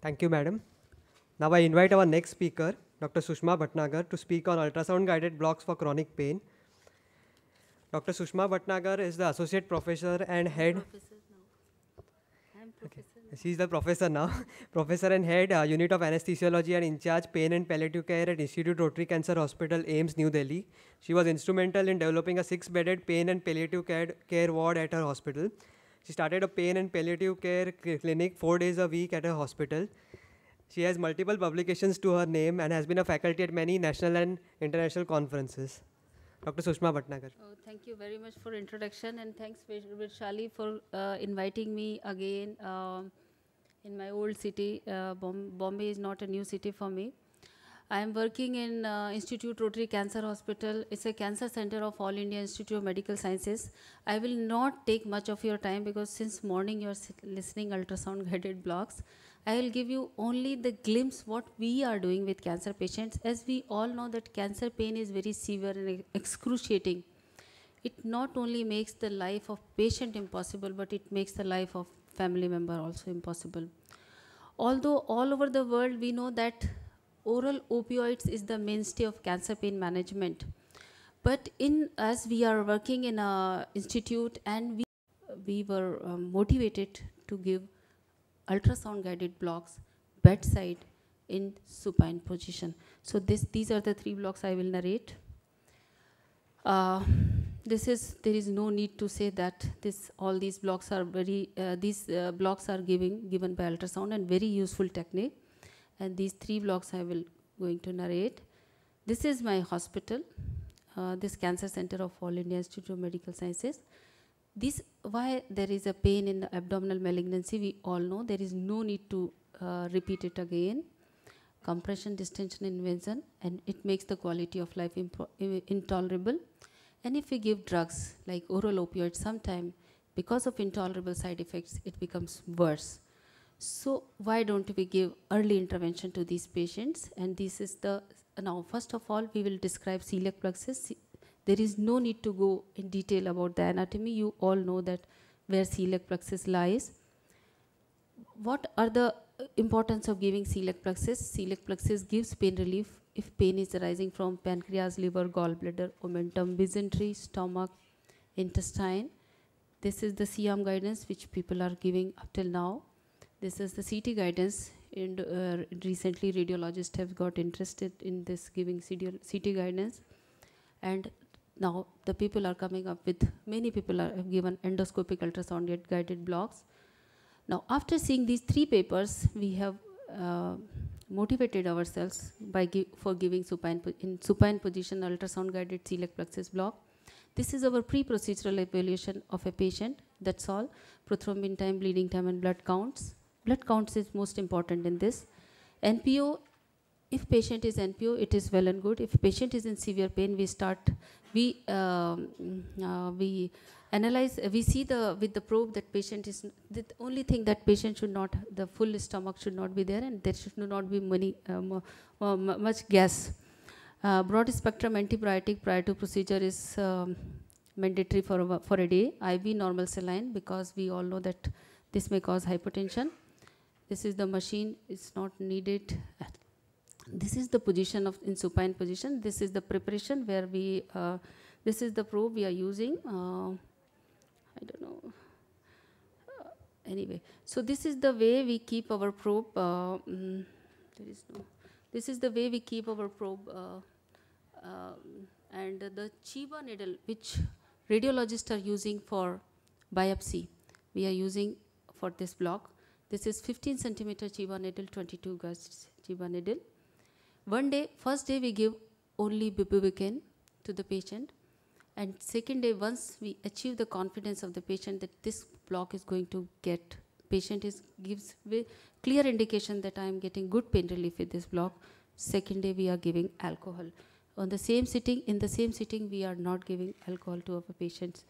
Thank you, madam. Now I invite our next speaker, Dr. Sushma Bhatnagar, to speak on ultrasound-guided blocks for chronic pain. Dr. Sushma Bhatnagar is the associate professor and head. She is the professor now, professor and head unit of anesthesiology and in charge pain and palliative care at Institute Rotary Cancer Hospital, AIIMS, New Delhi. She was instrumental in developing a 6-bedded pain and palliative care ward at her hospital. She started a pain and palliative care clinic 4 days a week at her hospital. She has multiple publications to her name and has been a faculty at many national and international conferences. Dr. Sushma Bhatnagar. Oh, thank you very much for introduction, and thanks Virshali for inviting me again in my old city. Bombay is not a new city for me. I am working in Institute Rotary Cancer Hospital. It's a cancer center of All India Institute of Medical Sciences. I will not take much of your time because since morning you are listening ultrasound guided blocks. I will give you only the glimpse what we are doing with cancer patients. As we all know that cancer pain is very severe and excruciating. It not only makes the life of patient impossible, but it makes the life of family member also impossible. Although all over the world we know that oral opioids is the mainstay of cancer pain management. But as we are working in a institute and we were motivated to give ultrasound guided blocks bedside in supine position. So these are the 3 blocks I will narrate. There is no need to say that all these blocks are blocks are given by ultrasound and very useful technique. And these 3 blocks I will going to narrate. This is my hospital, this cancer center of All India Institute of Medical Sciences. Why there is a pain in the abdominal malignancy, we all know. There is no need to repeat it again. Compression, distension, invasion, and it makes the quality of life intolerable. And if we give drugs like oral opioids, sometime because of intolerable side effects, it becomes worse. So why don't we give early intervention to these patients? And this is now first of all, we will describe celiac plexus. There is no need to go in detail about the anatomy. You all know that where celiac plexus lies. What are the importance of giving celiac plexus? Celiac plexus gives pain relief if pain is arising from pancreas, liver, gallbladder, omentum, dysentery, stomach, intestine. This is the CIAM guidance which people are giving up till now. This is the CT guidance, and recently radiologists have got interested in this giving CT guidance. And now the people are coming up with, many people have given endoscopic ultrasound guided blocks. Now after seeing these 3 papers, we have motivated ourselves for giving in supine position ultrasound guided celiac plexus block. This is our pre-procedural evaluation of a patient, that's all. Prothrombin time, bleeding time, and blood counts. Blood counts is most important in this. NPO, if patient is NPO, it is well and good. If patient is in severe pain, we analyze, we see with the probe that patient is, the only thing that patient should not, the full stomach should not be there, and there should not be much gas. Broad spectrum antibiotic prior to procedure is mandatory for a day. IV normal saline, because we all know that this may cause hypertension. This is the machine, it's not needed. This is the position in supine position. This is the preparation where this is the probe we are using. I don't know. Anyway, so this is the way we keep our probe. This is the way we keep our probe. And the Chiba needle, which radiologists are using for biopsy, we are using for this block. This is 15 centimeter Chiba needle, 22 gauge Chiba needle. First day we give only bupivacaine to the patient, and second day, once we achieve the confidence of the patient that this block is going to get, patient gives clear indication that I am getting good pain relief with this block. Second day we are giving alcohol. In the same sitting we are not giving alcohol to our patients.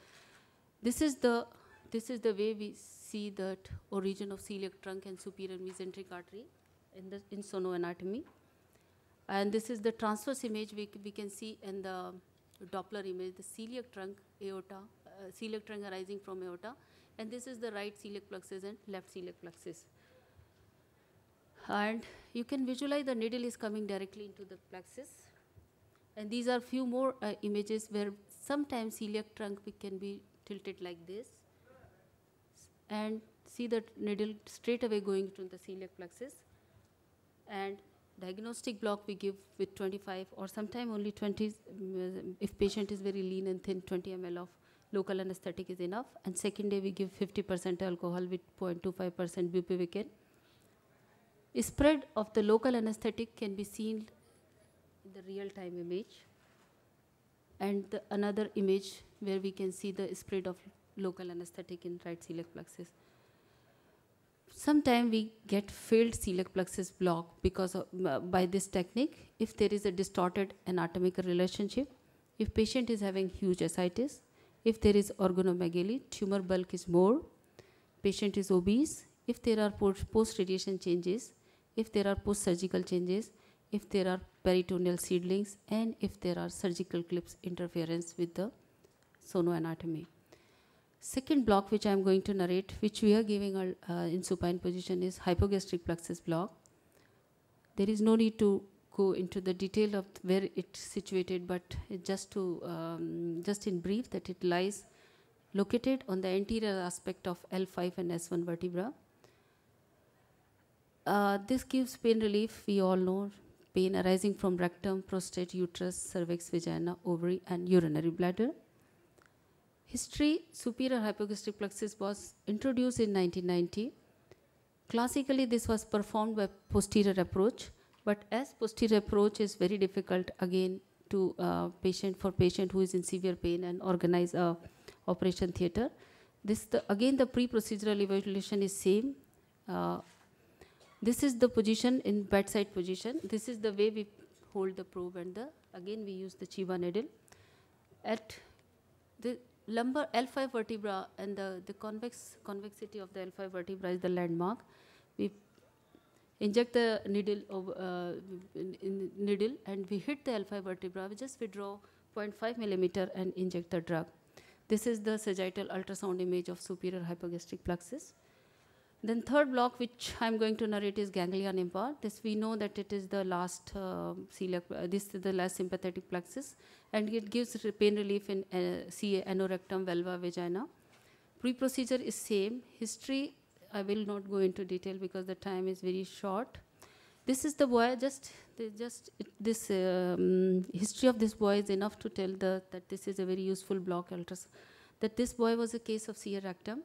This is the way we see that origin of celiac trunk and superior mesenteric artery in sonoanatomy. And this is the transverse image we can see in the Doppler image, the celiac trunk aorta, celiac trunk arising from aorta. And this is the right celiac plexus and left celiac plexus. And you can visualize the needle is coming directly into the plexus. And these are few more images where sometimes celiac trunk can be tilted like this. And see the needle straight away going to the celiac plexus. And diagnostic block we give with 25 or sometime only 20, if patient is very lean and thin, 20 ml of local anesthetic is enough. And second day we give 50% alcohol with 0.25% bupivacaine. Spread of the local anesthetic can be seen in the real-time image. And another image where we can see the spread of local anesthetic in right celiac plexus. Sometimes we get failed celiac plexus block because of, by this technique, if there is a distorted anatomical relationship, if patient is having huge ascites, if there is organomegaly, tumor bulk is more, patient is obese, if there are post-radiation changes, if there are post-surgical changes, if there are peritoneal seedlings, and if there are surgical clips interference with the sonoanatomy. Second block which I am going to narrate, which we are giving in supine position, is hypogastric plexus block. There is no need to go into the detail of where it's situated, but just in brief, that it lies located on the anterior aspect of L5 and S1 vertebra. This gives pain relief, we all know, pain arising from rectum, prostate, uterus, cervix, vagina, ovary, and urinary bladder. History, superior hypogastric plexus was introduced in 1990. Classically, this was performed by posterior approach, but as posterior approach is very difficult again to for patient who is in severe pain and organize a operation theater. Again the pre-procedural evaluation is same. This is the position in bedside position. This is the way we hold the probe, and again we use the Chiba needle. At the lumbar L5 vertebra and the convexity of the L5 vertebra is the landmark. We inject the needle and we hit the L5 vertebra. We just withdraw 0.5 millimeter and inject the drug. This is the sagittal ultrasound image of superior hypogastric plexus. Then third block which I am going to narrate is ganglion impart. This we know that it is the last this is the last sympathetic plexus, and it gives pain relief in CA, anorectum, vulva, vagina. Pre-procedure is same. History I will not go into detail because the time is very short. This is the boy. History of this boy is enough to tell that this is a very useful block ultrasound. That this boy was a case of CA rectum.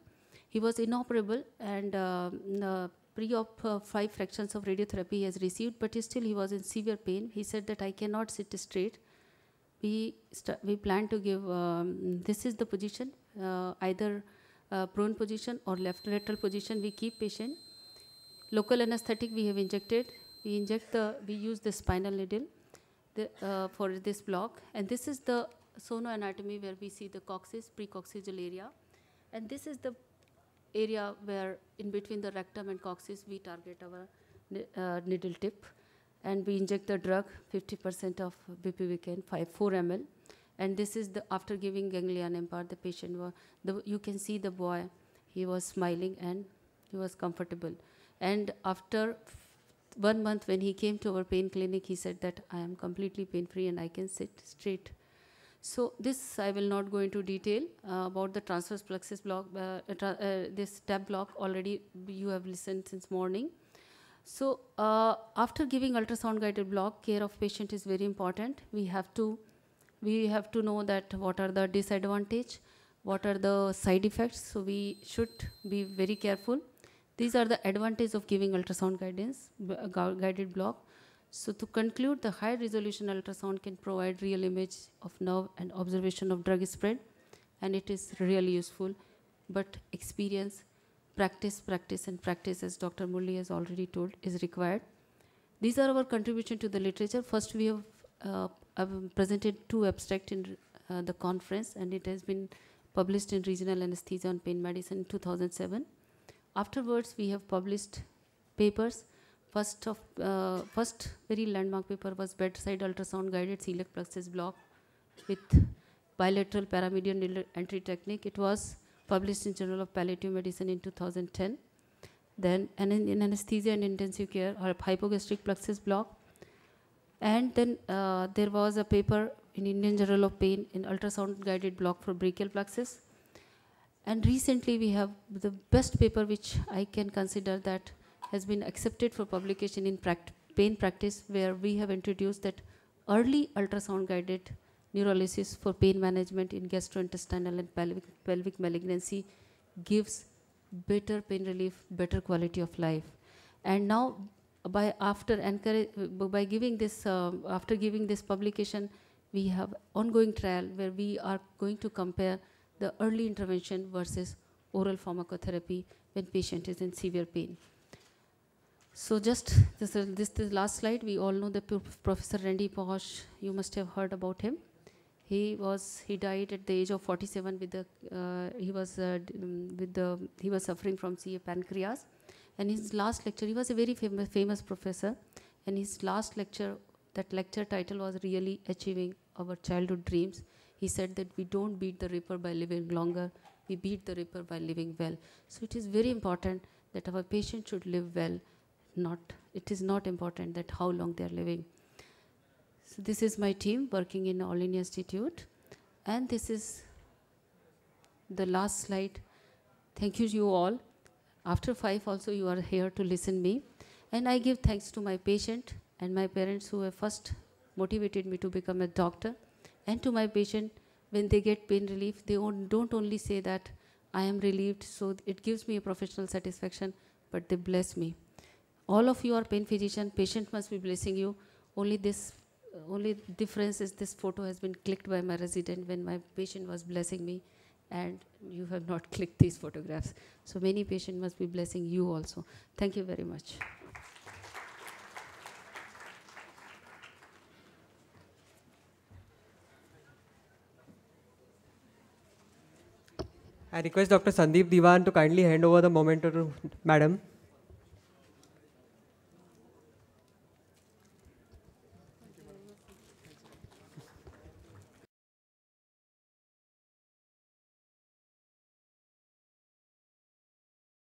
He was inoperable, and pre-op 5 fractions of radiotherapy he has received, but still he was in severe pain. He said that I cannot sit straight. We plan to give, this is the position, either prone position or left lateral position. We keep patient. Local anesthetic we have injected. We use the spinal needle for this block. And this is the sonoanatomy where we see the coccyx, precoccygeal area. And this is the area where in between the rectum and coccyx we target our needle tip, and we inject the drug 50% of bupivacaine 4 ml. And this is the after giving ganglion impart, the patient you can see the boy, he was smiling and he was comfortable. And after 1 month when he came to our pain clinic, he said that I am completely pain free and I can sit straight. So this I will not go into detail about the transverse plexus block. This TAP block already you have listened since morning. So after giving ultrasound guided block, care of patient is very important. We have to know that what are the disadvantage, what are the side effects. So we should be very careful. These are the advantages of giving ultrasound guided block. So to conclude, the high resolution ultrasound can provide real image of nerve and observation of drug spread, and it is really useful. But experience, practice, as Dr. Murli has already told, is required. These are our contribution to the literature. First, we have presented 2 abstracts in the conference, and it has been published in Regional Anesthesia and Pain Medicine in 2007. Afterwards, we have published papers. First very landmark paper was bedside ultrasound guided celiac plexus block with bilateral paramedian needle entry technique. It was published in Journal of Palliative Medicine in 2010. then in anesthesia and intensive care, or hypogastric plexus block. And then there was a paper in Indian Journal of Pain in ultrasound guided block for brachial plexus. And recently we have the best paper which I can consider that has been accepted for publication in pain practice, where we have introduced that early ultrasound guided neurolysis for pain management in gastrointestinal and pelvic malignancy gives better pain relief, better quality of life. And now after giving this publication, we have ongoing trial where we are going to compare the early intervention versus oral pharmacotherapy when patient is in severe pain. So just this is the last slide. We all know that Professor Randy Pausch, you must have heard about him. He died at the age of 47 with he was suffering from CA pancreas. And his last lecture, he was a very famous professor, and his last lecture, that lecture title was really Achieving Our Childhood Dreams. He said that we don't beat the reaper by living longer, we beat the reaper by living well. So it is very important that our patient should live well. It is not important that how long they are living. So this is my team working in All India Institute, and this is the last slide. Thank you all. After 5 also you are here to listen me, and I give thanks to my patient and my parents who have first motivated me to become a doctor, and to my patient when they get pain relief, they don't only say that I am relieved, so it gives me a professional satisfaction, but they bless me. All of you are pain physician, patient must be blessing you. Only difference is this photo has been clicked by my resident when my patient was blessing me, and you have not clicked these photographs. So many patients must be blessing you also. Thank you very much. I request Dr. Sandeep Diwan to kindly hand over the memento to Madam.